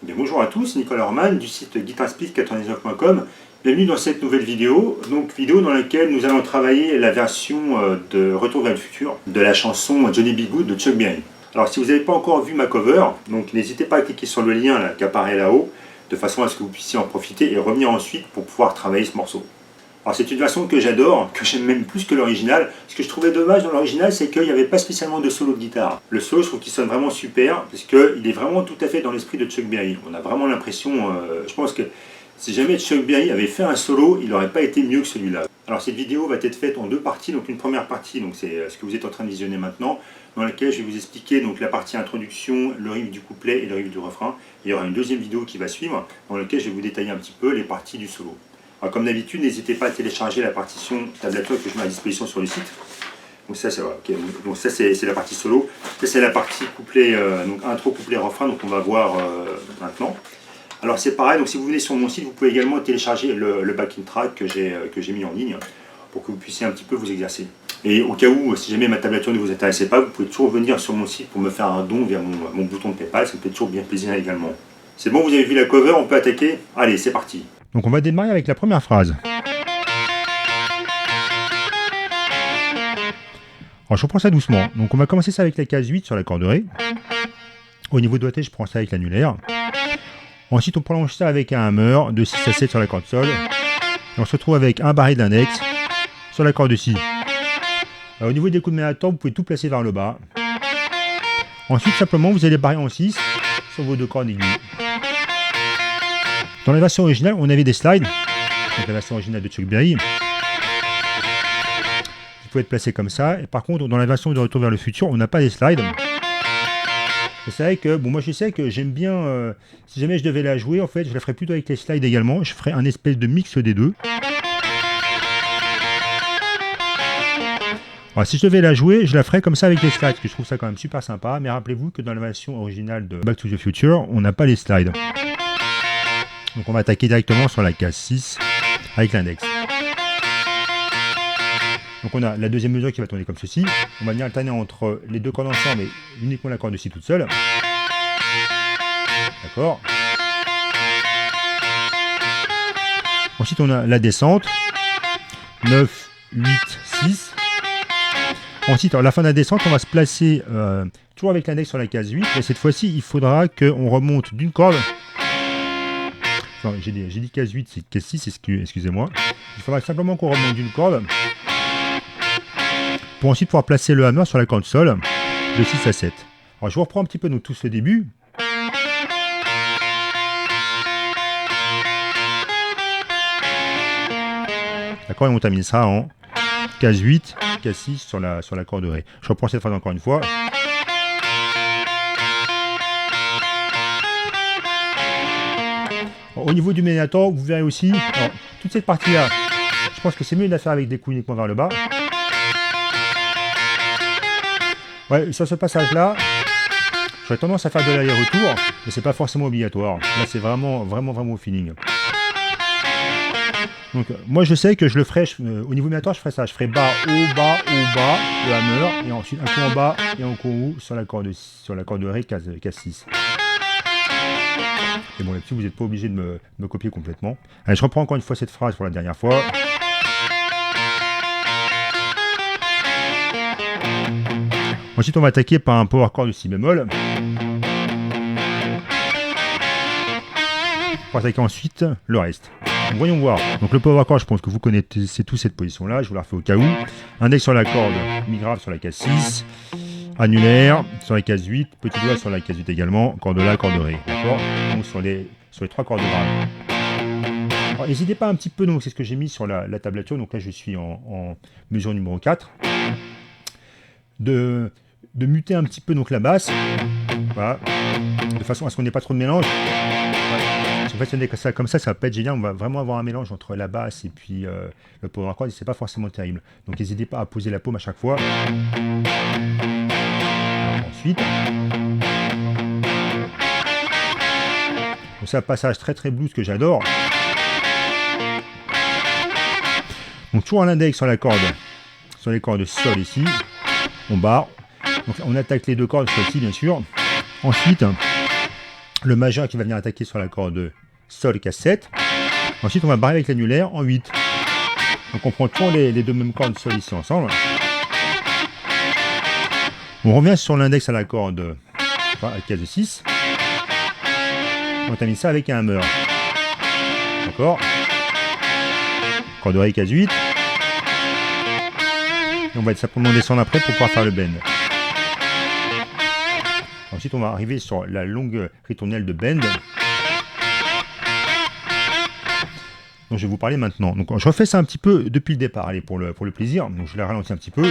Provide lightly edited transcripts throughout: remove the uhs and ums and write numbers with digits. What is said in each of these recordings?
Bien, bonjour à tous, Nicolas Orman du site guitarspeed99.com. Bienvenue dans cette nouvelle vidéo, vidéo dans laquelle nous allons travailler la version de Retour vers le futur de la chanson Johnny B. Goode de Chuck Berry. Alors si vous n'avez pas encore vu ma cover, n'hésitez pas à cliquer sur le lien qui apparaît là-haut, de façon à ce que vous puissiez en profiter et revenir ensuite pour pouvoir travailler ce morceau. Alors c'est une version que j'adore, que j'aime même plus que l'original. Ce que je trouvais dommage dans l'original, c'est qu'il n'y avait pas spécialement de solo de guitare. Le solo, je trouve qu'il sonne vraiment super, parce qu'il est vraiment tout à fait dans l'esprit de Chuck Berry. On a vraiment l'impression, je pense que si jamais Chuck Berry avait fait un solo, il n'aurait pas été mieux que celui-là. Alors cette vidéo va être faite en deux parties. Donc une première partie, c'est ce que vous êtes en train de visionner maintenant, dans laquelle je vais vous expliquer la partie introduction, le riff du couplet et le riff du refrain. Il y aura une deuxième vidéo qui va suivre, dans laquelle je vais vous détailler un petit peu les parties du solo. Alors, comme d'habitude, n'hésitez pas à télécharger la partition tablature que je mets à disposition sur le site. Donc ça, c'est la partie solo. Ça, c'est la partie couplet, intro, couplet, refrain, donc on va voir maintenant. Alors c'est pareil, donc si vous venez sur mon site, vous pouvez également télécharger le backing track que j'ai mis en ligne pour que vous puissiez un petit peu vous exercer. Et au cas où, si jamais ma tablature ne vous intéressait pas, vous pouvez toujours venir sur mon site pour me faire un don via mon bouton de PayPal, ça me fait toujours bien plaisir également. C'est bon, vous avez vu la cover, on peut attaquer? Allez, c'est parti. Donc on va démarrer avec la première phrase. Alors je reprends ça doucement. Donc on va commencer ça avec la case 8 sur la corde Ré. Au niveau de doigté, je prends ça avec l'annulaire. Ensuite on prolonge ça avec un hammer de 6 à 7 sur la corde Sol. Et on se retrouve avec un barré d'index sur la corde Si. Alors, au niveau des coups de main à temps, vous pouvez tout placer vers le bas. Ensuite simplement vous allez barrer en 6 sur vos deux cordes aiguës. Dans la version originale, on avait des slides, donc la version originale de Chuck Berry. Vous pouvez être placé comme ça. Et par contre, dans la version de Retour vers le futur, on n'a pas des slides. C'est vrai que, bon, moi je sais que j'aime bien, si jamais je devais la jouer, en fait, je la ferais plutôt avec les slides également. Je ferais un espèce de mix des deux. Alors, si je devais la jouer, je la ferais comme ça avec les slides, parce que je trouve ça quand même super sympa. Mais rappelez-vous que dans la version originale de Back to the Future, on n'a pas les slides. Donc on va attaquer directement sur la case 6 avec l'index. Donc on a la deuxième mesure qui va tourner comme ceci. On va venir alterner entre les deux cordes ensemble et uniquement la corde de Si toute seule. D'accord. Ensuite on a la descente. 9, 8, 6. Ensuite, à la fin de la descente, on va se placer toujours avec l'index sur la case 8. Et cette fois-ci, il faudra qu'on remonte d'une corde. J'ai dit case 8, c'est case 6, excusez-moi. Il faudra simplement qu'on remonte d'une corde pour ensuite pouvoir placer le hammer sur la corde Sol de 6 à 7. Alors je vous reprends un petit peu tout ce début. D'accord, et on termine ça en case 8, case 6 sur la corde Ré. Je reprends cette phrase encore une fois. Au niveau du médiator, vous verrez aussi, alors, toute cette partie-là, je pense que c'est mieux de la faire avec des coups uniquement vers le bas. Ouais, sur ce passage-là, j'aurais tendance à faire de l'aller-retour, mais c'est pas forcément obligatoire. Là, c'est vraiment au feeling. Donc, moi, je sais que je le ferai, au niveau médiator, je ferai ça. Je ferai bas, haut, bas, le hammer, et ensuite un coup en bas et un coup en haut sur la corde Ré, case 6. Et bon, là-dessus, vous n'êtes pas obligé de me copier complètement. Allez, je reprends encore une fois cette phrase pour la dernière fois. Ensuite, on va attaquer par un power chord de Si bémol. Pour attaquer ensuite le reste. Donc, voyons voir. Donc, le power chord, je pense que vous connaissez tous cette position-là. Je vous la refais au cas où. Index sur la corde, mi grave sur la case 6. Annulaire sur la case 8, petit doigt sur la case 8 également, corde La, corde Ré, d'accord. Donc sur les trois cordes graves. Alors n'hésitez pas un petit peu, donc c'est ce que j'ai mis sur la tablature, donc là je suis en mesure numéro 4, de muter un petit peu donc la basse, voilà, de façon à ce qu'on n'ait pas trop de mélange. Ouais. En fait, si on est comme ça va pas être génial, on va vraiment avoir un mélange entre la basse et puis le power chord, et c'est pas forcément terrible. Donc n'hésitez pas à poser la paume à chaque fois. Ensuite, c'est un passage très blues que j'adore. Donc toujours un index sur la corde, sur les cordes Sol ici, on barre. Donc on attaque les deux cordes, celle-ci bien sûr. Ensuite, le majeur qui va venir attaquer sur la corde Sol Casse-7. Ensuite, on va barrer avec l'annulaire en 8. Donc on prend toujours les deux mêmes cordes Sol ici ensemble. On revient sur l'index à la corde, enfin, à la case 6. On termine ça avec un hammer. D'accord. Corde de Ré, case 8. Et on va simplement descendre après pour pouvoir faire le bend. Ensuite, on va arriver sur la longue ritournelle de bend. Donc, je vais vous parler maintenant. Donc, je refais ça un petit peu depuis le départ, allez, pour le plaisir. Donc, je la ralentis un petit peu.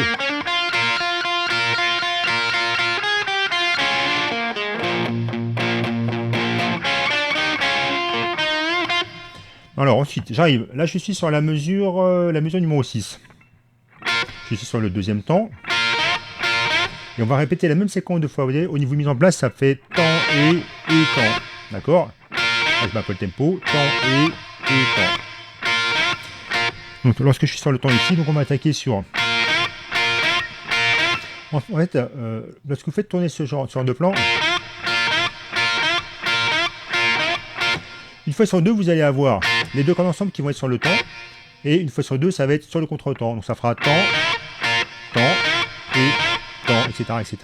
Alors, ensuite, j'arrive. Là, je suis sur la mesure numéro 6. Je suis sur le deuxième temps. Et on va répéter la même séquence deux fois. Vous voyez, au niveau mise en place, ça fait temps et temps. D'accord? Là, je m'appelle tempo. Temps et temps. Donc, lorsque je suis sur le temps ici, donc on va attaquer sur... En fait, lorsque vous faites tourner ce genre de plan, une fois sur deux, vous allez avoir les deux cordes ensemble qui vont être sur le temps. Et une fois sur deux, ça va être sur le contre-temps. Donc, ça fera temps, et temps, etc. etc.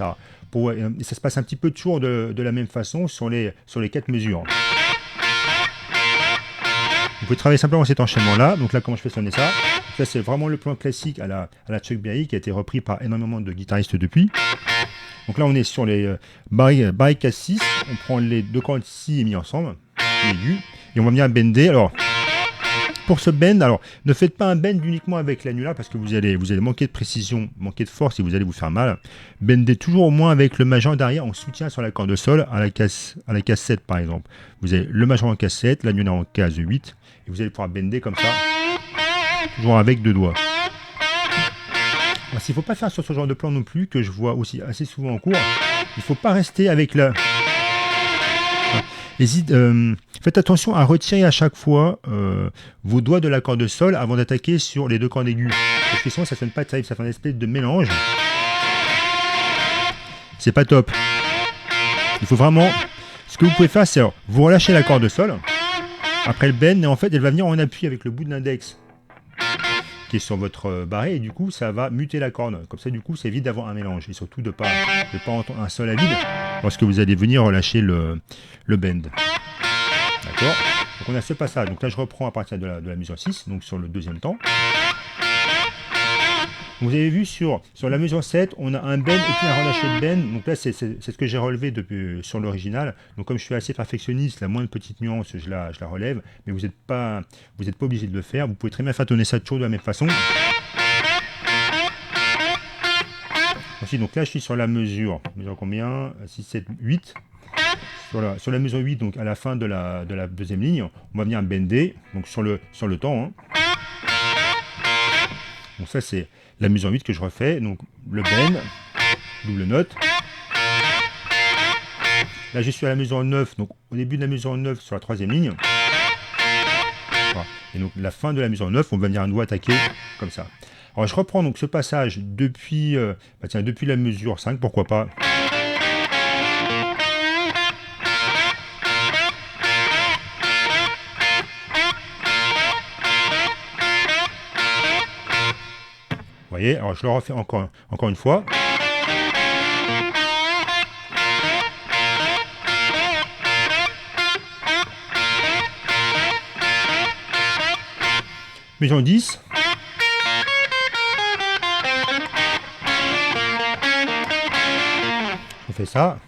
Et ça se passe un petit peu toujours de la même façon sur les 4 mesures. Vous pouvez travailler simplement cet enchaînement-là. Donc là, comment je fais sonner ça? Ça, c'est vraiment le plan classique à la Chuck Berry qui a été repris par énormément de guitaristes depuis. Donc là, on est sur les barres case 6. On prend les deux cordes si et mi ensemble, aigus, et on va venir bender. Alors, pour ce bend, alors ne faites pas un bend uniquement avec l'annulaire parce que vous allez manquer de précision, manquer de force et vous allez vous faire mal. Bendez toujours au moins avec le majeur derrière en soutien sur la corde de sol à la case 7 par exemple. Vous avez le majeur en case 7, l'annulaire en case 8 et vous allez pouvoir bender comme ça, toujours avec deux doigts. Alors, il ne faut pas faire sur ce genre de plan non plus, que je vois aussi assez souvent en cours. Il ne faut pas rester avec la... Faites attention à retirer à chaque fois vos doigts de la corde de sol avant d'attaquer sur les deux cordes aiguës. Parce que sinon ça ne sonne pas terrible, ça fait une espèce de mélange. C'est pas top. Il faut vraiment... Ce que vous pouvez faire, c'est vous relâchez la corde de sol. Après le bend, et en fait elle va venir en appui avec le bout de l'index qui est sur votre barré et du coup ça va muter la corde. Comme ça du coup ça évite d'avoir un mélange et surtout de pas entendre un sol à vide lorsque vous allez venir relâcher le bend. D'accord? Donc on a ce passage. Donc là je reprends à partir de la mesure 6, donc sur le deuxième temps. Vous avez vu sur la mesure 7, on a un bend et puis un relâché de bend. Donc là c'est ce que j'ai relevé sur l'original. Donc comme je suis assez perfectionniste, la moindre petite nuance je la relève, mais vous n'êtes pas obligé de le faire. Vous pouvez très bien faire tourner ça toujours de la même façon. Ensuite, donc là je suis sur la mesure combien? 6, 7, 8. Sur la mesure 8, donc à la fin de la deuxième ligne, on va venir bender, donc sur le temps. Hein. Donc ça c'est la mesure 8 que je refais, donc le bend, double note. Là je suis à la mesure 9, donc au début de la mesure 9 sur la troisième ligne. Voilà. Et donc la fin de la mesure 9, on va venir un doigt attaquer comme ça. Alors je reprends donc ce passage depuis la mesure 5, pourquoi pas. Vous voyez, alors je le refais encore une fois. Mesure 10. Je fais ça.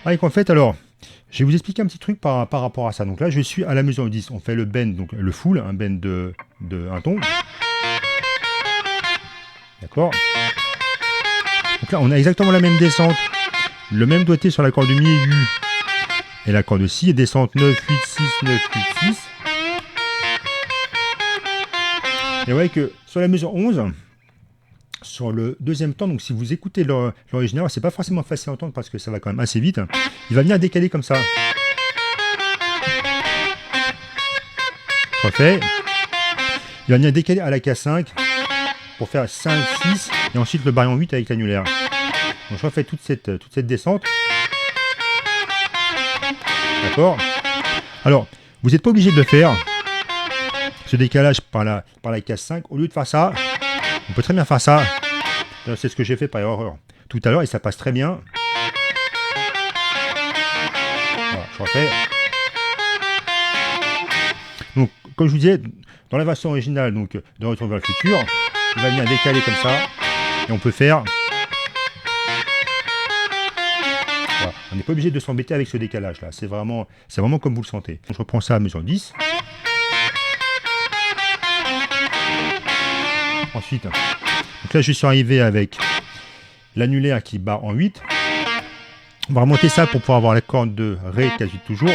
En fait, alors, je vais vous expliquer un petit truc par rapport à ça. Donc là, je suis à la mesure 10. On fait le bend, donc le full, un bend de un ton. D'accord. Donc là, on a exactement la même descente. Le même doigté sur la corde mi aiguë et la corde si, et descente 9, 8, 6, 9, 8, 6. Et vous voyez que sur la mesure 11, sur le deuxième temps, donc si vous écoutez l'original, c'est pas forcément facile à entendre parce que ça va quand même assez vite. Il va venir décaler comme ça. Je refais. Il va venir décaler à la case 5 pour faire 5, 6 et ensuite le baryton 8 avec l'annulaire. Donc je refais toute cette descente. D'accord. Alors, vous n'êtes pas obligé de le faire, ce décalage par la case 5. Au lieu de faire ça, on peut très bien faire ça. C'est ce que j'ai fait par erreur tout à l'heure et ça passe très bien. Voilà, je refais. Donc, comme je vous disais, dans la version originale donc, de Retour vers le futur, il va venir décaler comme ça et on peut faire. Voilà. On n'est pas obligé de s'embêter avec ce décalage là, c'est vraiment comme vous le sentez. Je reprends ça à mesure 10. Ensuite, donc là je suis arrivé avec l'annulaire qui bat en 8. On va remonter ça pour pouvoir avoir la corde de Ré quasi toujours.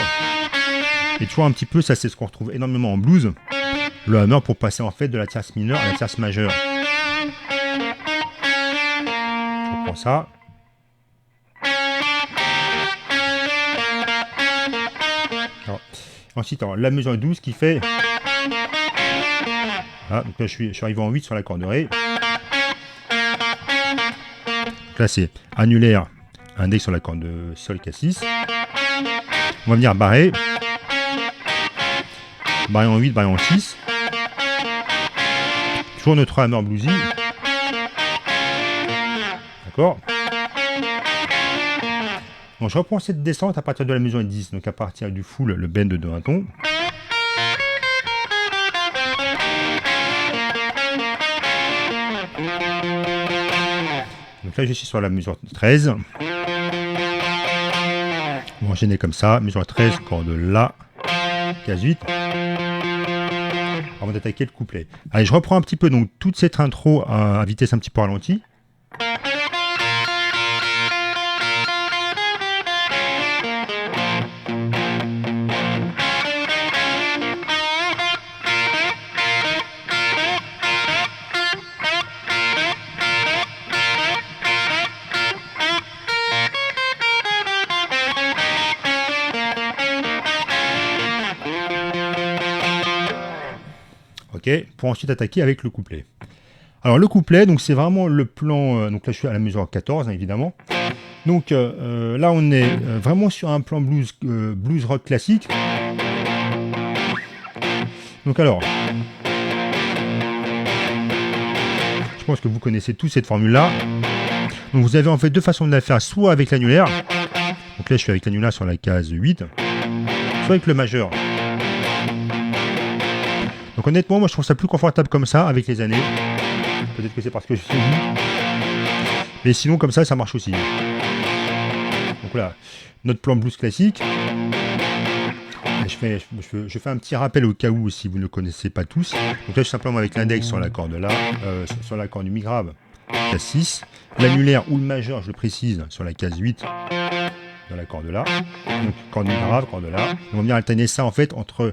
Et toujours un petit peu, ça c'est ce qu'on retrouve énormément en blues, le hammer pour passer en fait de la tierce mineure à la tierce majeure. Je reprends ça. Alors, ensuite, la mesure 12 qui fait... Voilà, donc là je suis arrivé en 8 sur la corde de Ré. Donc là c'est annulaire, index sur la corde de Sol K6. On va venir barrer. Barré en 8, barré en 6. Toujours notre hammer bluesy. D'accord. Bon, je reprends cette descente à partir de la mesure 10, donc à partir du full, le bend de un ton. Donc là, je suis sur la mesure 13. On va enchaîner comme ça, mesure 13, corde La, case 8. Avant d'attaquer le couplet. Allez, je reprends un petit peu donc toute cette intro à vitesse un petit peu ralentie. Okay, pour ensuite attaquer avec le couplet. Alors le couplet, donc c'est vraiment le plan, donc là je suis à la mesure 14 hein, évidemment. Donc là on est vraiment sur un plan blues rock classique. Donc alors, je pense que vous connaissez tous cette formule là. Donc vous avez en fait deux façons de la faire, soit avec l'annulaire, donc là je suis avec l'annulaire sur la case 8, soit avec le majeur. Donc honnêtement, moi je trouve ça plus confortable comme ça avec les années. Peut-être que c'est parce que je suis vieux. Mais sinon comme ça marche aussi. Donc voilà, notre plan blues classique. Je fais un petit rappel au cas où si vous ne le connaissez pas tous. Donc là je suis simplement avec l'index sur la corde là, sur la corde du mi grave, case 6. L'annulaire ou le majeur, je le précise, sur la case 8 de la corde là. Donc corde mi grave, corde là. On va venir alterner ça en fait entre...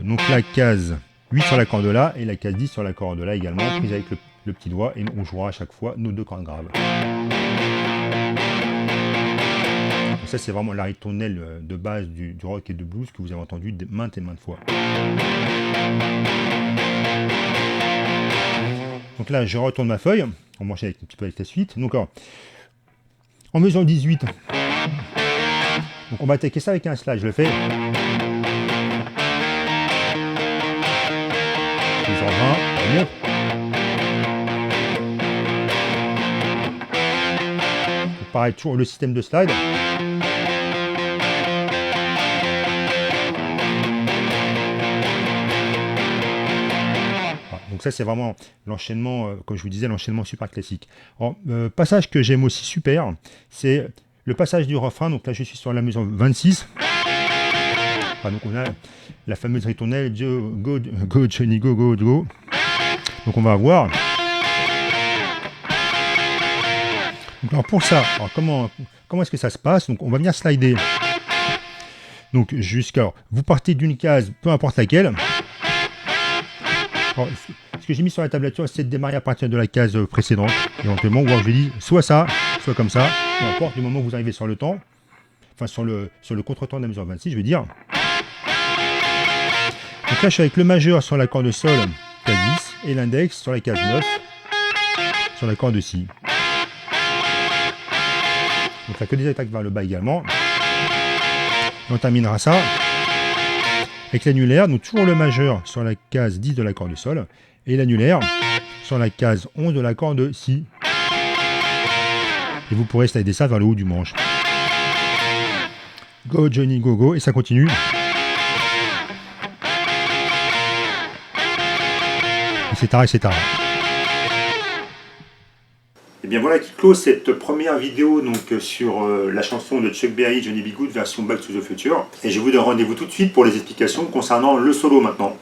donc la case 8 sur la corde là et la case 10 sur la corde là également, prise avec le petit doigt, et on jouera à chaque fois nos deux cordes graves. Donc ça c'est vraiment la ritournelle de base du rock et du blues que vous avez entendu maintes et maintes fois. Donc là je retourne ma feuille, on m'enchaîne un petit peu avec la suite. Donc en mesure 18, donc on va attaquer ça avec un slide, je le fais. Mesure 20, pareil, toujours le système de slide. Voilà, donc ça c'est vraiment l'enchaînement, comme je vous disais, l'enchaînement super classique. Alors, passage que j'aime aussi super, c'est le passage du refrain. Donc là je suis sur la mesure 26. Donc on a la fameuse ritournelle go Johnny go go go. Donc on va avoir. Donc alors pour ça, alors comment est-ce que ça se passe? Donc on va venir slider. Donc jusqu'à, vous partez d'une case, peu importe laquelle. Alors, ce que j'ai mis sur la tablature, c'est de démarrer à partir de la case précédente, éventuellement, ou alors je dis soit ça, soit comme ça, peu importe, du moment où vous arrivez sur le temps, enfin sur le contre-temps de la mesure 26, je veux dire. Donc là, je suis avec le majeur sur la corde de Sol, case 10, et l'index sur la case 9 sur la corde de Si. Donc là que des attaques vers le bas également. Et on terminera ça avec l'annulaire, donc toujours le majeur sur la case 10 de l'accord de Sol et l'annulaire sur la case 11 de l'accord de Si. Et vous pourrez slider ça vers le haut du manche. Go Johnny, go go, et ça continue. Etc. etc. Et bien voilà qui clôt cette première vidéo donc, sur la chanson de Chuck Berry, Johnny B. Goode, version Back to the Future. Et je vous donne rendez-vous tout de suite pour les explications concernant le solo maintenant.